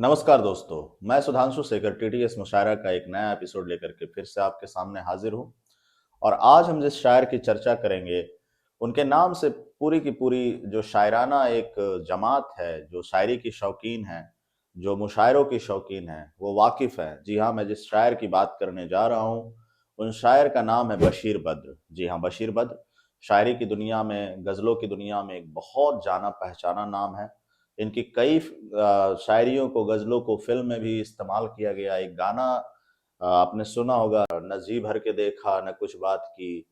नमस्कार दोस्तों, मैं सुधांशु शेखर टीटीएस मुशायरा का एक नया एपिसोड लेकर के फिर से आपके सामने हाजिर हूँ। और आज हम जिस शायर की चर्चा करेंगे, उनके नाम से पूरी की पूरी जो शायराना एक जमात है, जो शायरी की शौकीन है, जो मुशायरों की शौकीन है, वो वाकिफ़ है। जी हाँ, मैं जिस शायर की बात करने जा रहा हूँ, उन शायर का नाम है बशीर बद्र। जी हाँ, बशीर बद्र शायरी की दुनिया में, गज़लों की दुनिया में एक बहुत जाना-पहचाना नाम है। इनकी कई शायरियों को, गज़लों को फ़िल्म में भी इस्तेमाल किया गया। एक गाना आपने सुना होगा, न जी भर के देखा न कुछ बात की,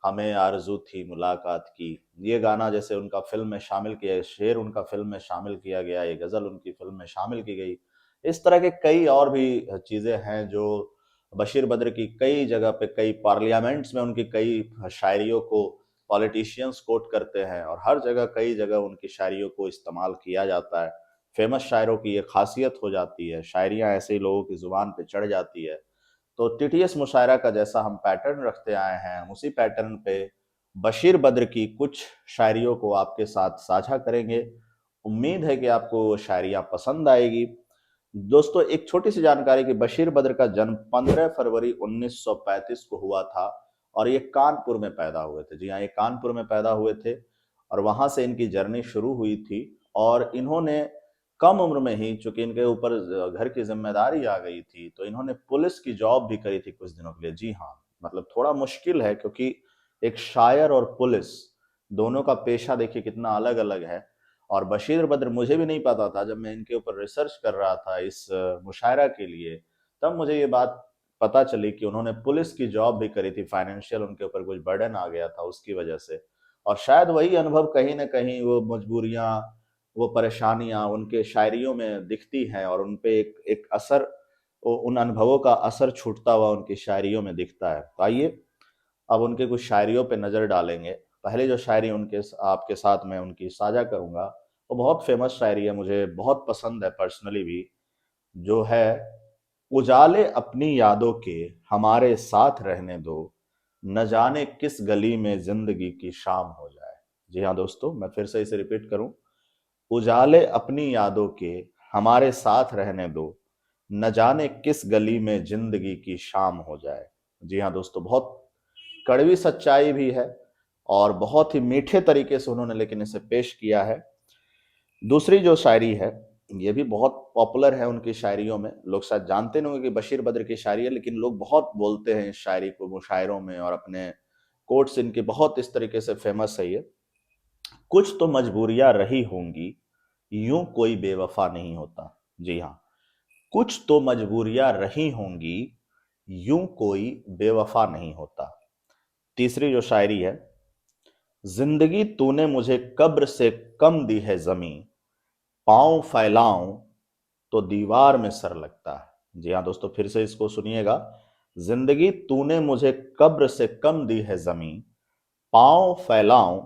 हमें आरज़ू थी मुलाकात की। ये गाना जैसे उनका फ़िल्म में शामिल किया, शेर उनका फ़िल्म में शामिल किया गया, ये गज़ल उनकी फ़िल्म में शामिल की गई। इस तरह के कई और भी चीज़ें हैं जो बशीर बद्र की कई जगह पे, कई पार्लियामेंट्स में उनकी कई शायरियों को पॉलिटिशियंस कोट करते हैं और हर जगह, कई जगह उनकी शायरियों को इस्तेमाल किया जाता है। फेमस शायरों की ये खासियत हो जाती है, शायरियाँ ऐसे ही लोगों की ज़ुबान पे चढ़ जाती है। तो टीटीएस मुशायरा का जैसा हम पैटर्न रखते आए हैं, हम उसी पैटर्न पे बशीर बद्र की कुछ शायरियों को आपके साथ साझा करेंगे। उम्मीद है कि आपको वो शायरियाँ पसंद आएगी। दोस्तों, एक छोटी सी जानकारी कि बशीर बद्र का जन्म 15 फरवरी 1935 को हुआ था और ये कानपुर में पैदा हुए थे। जी हाँ, ये कानपुर में पैदा हुए थे और वहाँ से इनकी जर्नी शुरू हुई थी। और इन्होंने कम उम्र में ही, चूंकि इनके ऊपर घर की जिम्मेदारी आ गई थी, तो इन्होंने पुलिस की जॉब भी करी थी कुछ दिनों के लिए। जी हाँ, मतलब थोड़ा मुश्किल है, क्योंकि एक शायर और पुलिस दोनों का पेशा देखिए कितना अलग अलग है। और बशीर बद्र, मुझे भी नहीं पता था, जब मैं इनके ऊपर रिसर्च कर रहा था इस मुशायरा के लिए, तब मुझे ये बात पता चली कि उन्होंने पुलिस की जॉब भी करी थी। फाइनेंशियल उनके ऊपर कुछ बर्डन आ गया था उसकी वजह से। और शायद वही अनुभव कहीं ना कहीं, वो मजबूरियां, वो परेशानियां उनके शायरियों में दिखती हैं और उन पे एक असर, उन अनुभवों का असर छूटता हुआ उनकी शायरियों में दिखता है। तो आइए अब उनके कुछ शायरियों पे नज़र डालेंगे। पहले जो शायरी उनके आपके साथ मैं उनकी साझा करूंगा, वो बहुत फेमस शायरी है, मुझे बहुत पसंद है पर्सनली भी। जो है, उजाले अपनी यादों के हमारे साथ रहने दो, न जाने किस गली में जिंदगी की शाम हो जाए। जी हाँ दोस्तों, मैं फिर से इसे रिपीट करूं। उजाले अपनी यादों के हमारे साथ रहने दो, न जाने किस गली में जिंदगी की शाम हो जाए। जी हाँ दोस्तों, बहुत कड़वी सच्चाई भी है और बहुत ही मीठे तरीके से उन्होंने लेकिन इसे पेश किया है। दूसरी जो शायरी है, ये भी बहुत पॉपुलर है उनकी शायरियों में। लोग शायद जानते नहीं होंगे कि बशीर बद्र की शायरी है, लेकिन लोग बहुत बोलते हैं इस शायरी को मुशायरों में और अपने कोट्स इनके बहुत इस तरीके से फेमस है ये। कुछ तो मजबूरियां रही होंगी, यूं कोई बेवफा नहीं होता। जी हाँ, कुछ तो मजबूरियां रही होंगी, यूं कोई बेवफा नहीं होता। तीसरी जो शायरी है, जिंदगी तूने मुझे कब्र से कम दी है जमी, पांव फैलाऊं तो दीवार में सर लगता है। जी हाँ दोस्तों, फिर से इसको सुनिएगा। जिंदगी तूने मुझे कब्र से कम दी है जमी, पांव फैलाऊं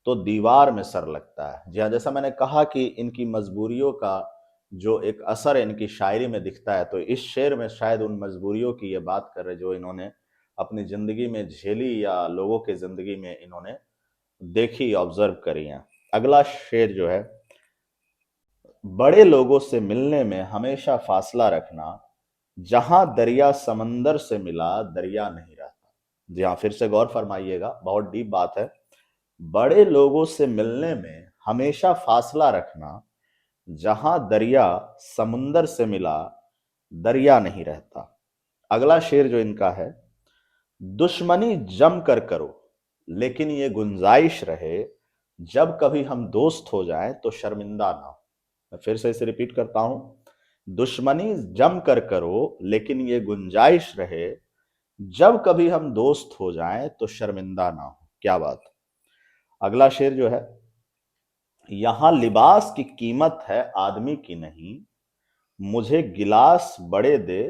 तो दीवार में सर लगता है। जी हाँ, जैसा मैंने कहा कि इनकी मजबूरियों का जो एक असर इनकी शायरी में दिखता है, तो इस शेर में शायद उन मजबूरियों की ये बात कर रहे जो इन्होंने अपनी जिंदगी में झेली या लोगों की जिंदगी में इन्होंने देखी, ऑब्जर्व करी हैं। अगला शेर जो है, बड़े लोगों से मिलने में हमेशा फासला रखना, जहां दरिया समंदर से मिला दरिया नहीं रहता। जी हाँ, फिर से गौर फरमाइएगा, बहुत डीप बात है। बड़े लोगों से मिलने में हमेशा फासला रखना, जहां दरिया समुंदर से मिला दरिया नहीं रहता। अगला शेर जो इनका है, दुश्मनी जम कर करो लेकिन ये गुंजाइश रहे, जब कभी हम दोस्त हो जाएं तो शर्मिंदा ना हो। मैं फिर से इसे रिपीट करता हूं, दुश्मनी जम कर करो लेकिन ये गुंजाइश रहे, जब कभी हम दोस्त हो जाएं तो शर्मिंदा ना हो। क्या बात। अगला शेर जो है, यहां लिबास की कीमत है आदमी की नहीं, मुझे गिलास बड़े दे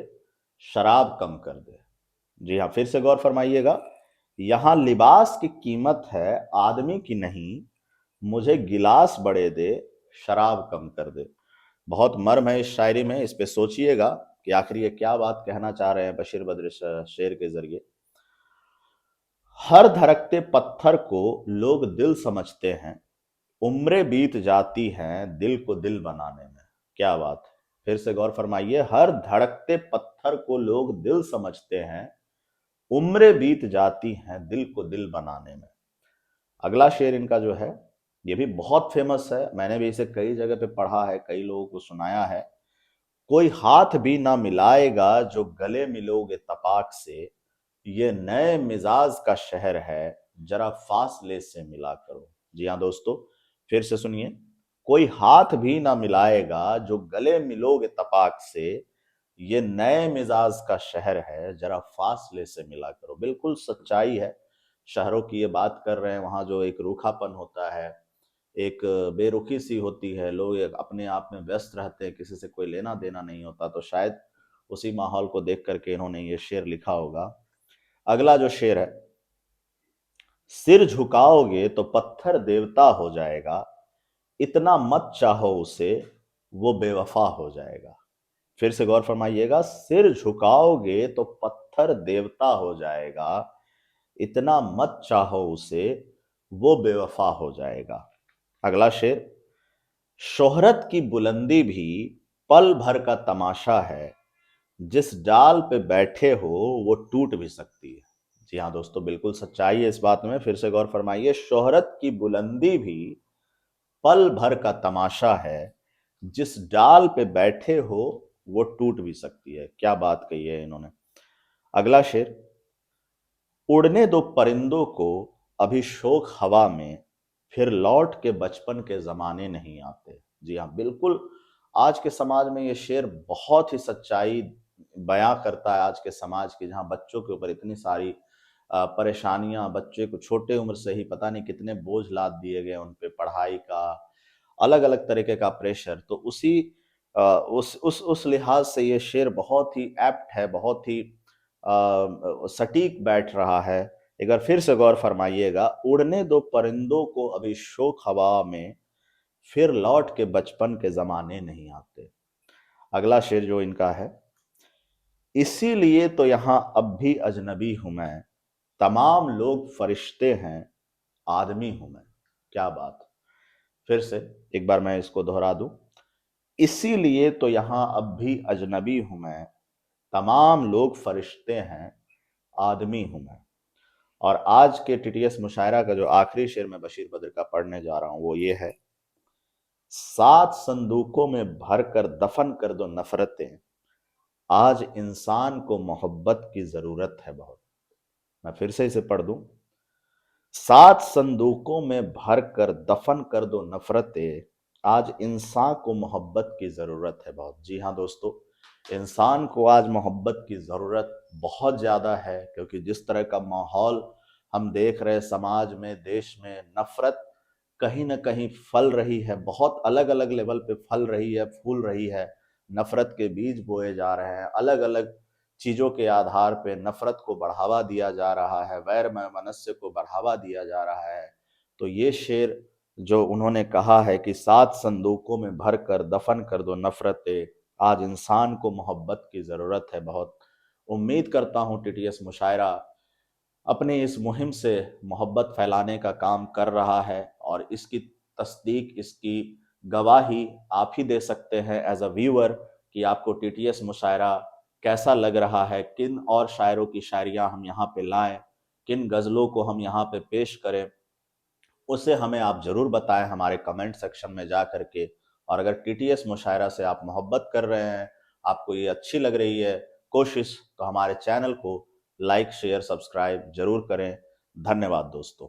शराब कम कर दे। जी हाँ, फिर से गौर फरमाइएगा। यहां लिबास की कीमत है आदमी की नहीं, मुझे गिलास बड़े दे शराब कम कर दे। बहुत मर्म है इस शायरी में, इस पे सोचिएगा कि आखिर ये क्या बात कहना चाह रहे हैं बशीर बद्र शेर के जरिए। हर धड़कते पत्थर को लोग दिल समझते हैं, उम्रें बीत जाती हैं दिल को दिल बनाने में। क्या बात है। फिर से गौर फरमाइए, हर धड़कते पत्थर को लोग दिल समझते हैं, उम्रें बीत जाती हैं दिल को दिल बनाने में। अगला शेर इनका जो है ये भी बहुत फेमस है, मैंने भी इसे कई जगह पे पढ़ा है, कई लोगों को सुनाया है। कोई हाथ भी ना मिलाएगा जो गले मिलोगे तपाक से, ये नए मिजाज का शहर है, जरा फासले से मिला करो। जी हाँ दोस्तों, फिर से सुनिए, कोई हाथ भी ना मिलाएगा जो गले मिलोगे तपाक से, ये नए मिजाज का शहर है, जरा फासले से मिला करो। बिल्कुल सच्चाई है, शहरों की ये बात कर रहे हैं, वहां जो एक रूखापन होता है, एक बेरुखी सी होती है, लोग एक अपने आप में व्यस्त रहते हैं, किसी से कोई लेना देना नहीं होता, तो शायद उसी माहौल को देख करके इन्होंने ये शेर लिखा होगा। अगला जो शेर है, सिर झुकाओगे तो पत्थर देवता हो जाएगा, इतना मत चाहो उसे, वो बेवफा हो जाएगा। फिर से गौर फरमाइएगा, सिर झुकाओगे तो पत्थर देवता हो जाएगा, इतना मत चाहो उसे, वो बेवफा हो जाएगा। अगला शेर, शोहरत की बुलंदी भी पल भर का तमाशा है, जिस डाल पे बैठे हो वो टूट भी सकती है। जी हाँ दोस्तों, बिल्कुल सच्चाई है इस बात में। फिर से गौर फरमाइए, शोहरत की बुलंदी भी पल भर का तमाशा है, जिस डाल पे बैठे हो वो टूट भी सकती है। क्या बात कही है इन्होंने। अगला शेर, उड़ने दो परिंदों को अभी शोक हवा में, फिर लौट के बचपन के जमाने नहीं आते। जी हाँ बिल्कुल, आज के समाज में ये शेर बहुत ही सच्चाई बयां करता है, आज के समाज की, जहां बच्चों के ऊपर इतनी सारी परेशानियां, बच्चे को छोटे उम्र से ही पता नहीं कितने बोझ लाद दिए गए उन पे, पढ़ाई का, अलग अलग तरीके का प्रेशर। तो उसी उस लिहाज से ये शेर बहुत ही एप्ट है, बहुत ही सटीक बैठ रहा है। एक बार फिर से गौर फरमाइएगा, उड़ने दो परिंदों को अभी शोक हवा में, फिर लौट के बचपन के जमाने नहीं आते। अगला शेर जो इनका है, इसीलिए तो यहां अब भी अजनबी हूं मैं, तमाम लोग फरिश्ते हैं, आदमी हूं मैं। क्या बात। फिर से एक बार मैं इसको दोहरा दूं, इसीलिए तो यहां अब भी अजनबी हूं मैं, तमाम लोग फरिश्ते हैं, आदमी हूं मैं। और आज के टीटीएस मुशायरा का जो आखिरी शेर मैं बशीर बद्र का पढ़ने जा रहा हूं वो ये है, 7 संदूकों में भर कर दफन कर दो नफरतें, आज इंसान को मोहब्बत की जरूरत है बहुत। मैं फिर से इसे पढ़ दूं, 7 संदूकों में भर कर दफन कर दो नफरतें, आज इंसान को मोहब्बत की जरूरत है बहुत। जी हाँ दोस्तों, इंसान को आज मोहब्बत की जरूरत बहुत ज्यादा है, क्योंकि जिस तरह का माहौल हम देख रहे हैं समाज में, देश में, नफरत कहीं ना कहीं फल रही है, बहुत अलग अलग लेवल पे फल रही है, फूल रही है। नफरत के बीज बोए जा रहे हैं, अलग अलग चीजों के आधार पे नफरत को बढ़ावा दिया जा रहा है, वैर मनस्य को बढ़ावा दिया जा रहा है। तो ये शेर जो उन्होंने कहा है कि 7 संदूकों में भर कर दफन कर दो नफरतें, आज इंसान को मोहब्बत की जरूरत है बहुत। उम्मीद करता हूँ टीटीएस मुशायरा अपनी इस मुहिम से मोहब्बत फैलाने का काम कर रहा है, और इसकी तस्दीक, इसकी गवाही आप ही दे सकते हैं एज अ व्यूअर, कि आपको टीटीएस मुशायरा कैसा लग रहा है, किन और शायरों की शायरियाँ हम यहाँ पे लाएं, किन गज़लों को हम यहाँ पे पेश करें, उसे हमें आप ज़रूर बताएं हमारे कमेंट सेक्शन में जा करके। और अगर टीटीएस मुशायरा से आप मोहब्बत कर रहे हैं, आपको ये अच्छी लग रही है कोशिश, तो हमारे चैनल को लाइक शेयर सब्सक्राइब जरूर करें। धन्यवाद दोस्तों।